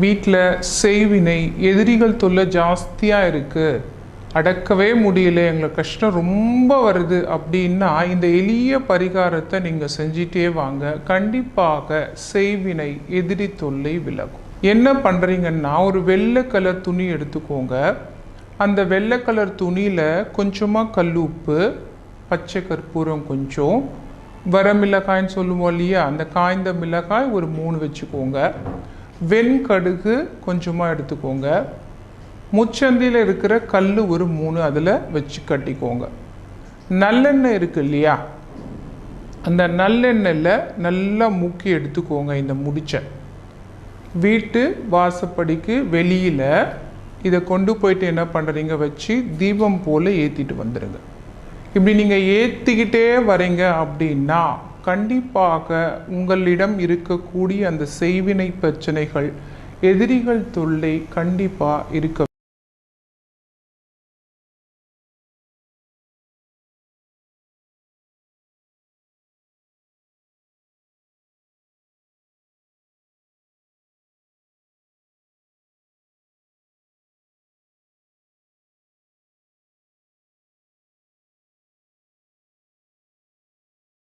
வீட்டில் செய்வினை எதிரிகள் தொல்லை ஜாஸ்தியாக இருக்குது, அடக்கவே முடியல, எங்களுக்கு கஷ்டம் ரொம்ப வருது அப்படின்னா இந்த எளிய பரிகாரத்தை நீங்கள் செஞ்சிட்டே வாங்க. கண்டிப்பாக செய்வினை எதிரி தொல்லை விலகும். என்ன பண்ணுறீங்கன்னா, ஒரு வெள்ளை கலர் துணி எடுத்துக்கோங்க. அந்த வெள்ளை கலர் துணியில் கொஞ்சமாக கல்லுப்பு, பச்சை கற்பூரம், கொஞ்சம் வரமிளகாய்ன்னு சொல்லுவோம் இல்லையா, அந்த காய்ந்த மிளகாய் ஒரு 3 வச்சுக்கோங்க. வெண்கடுகு கொஞ்சமாக எடுத்துக்கோங்க. முச்சந்தியில் இருக்கிற கல் ஒரு 3 அதில் வச்சு கட்டிக்கோங்க. நல்லெண்ணெய் இருக்கு இல்லையா, அந்த நல்லெண்ணெயில் நல்லா முக்கி எடுத்துக்கோங்க. இந்த முடிச்ச வீட்டு வாசப்படிக்கு வெளியில் இதை கொண்டு போயிட்டு என்ன பண்ணுறீங்க, வச்சு தீபம் போல் ஏற்றிட்டு வந்துடுங்க. இப்படி நீங்கள் ஏற்றிக்கிட்டே வரீங்க அப்படின்னா கண்டிப்பாக உங்களிடம் இருக்கக்கூடிய அந்த செய்வினை பிரச்சனைகள், எதிரிகள் தொல்லை கண்டிப்பாக இருக்க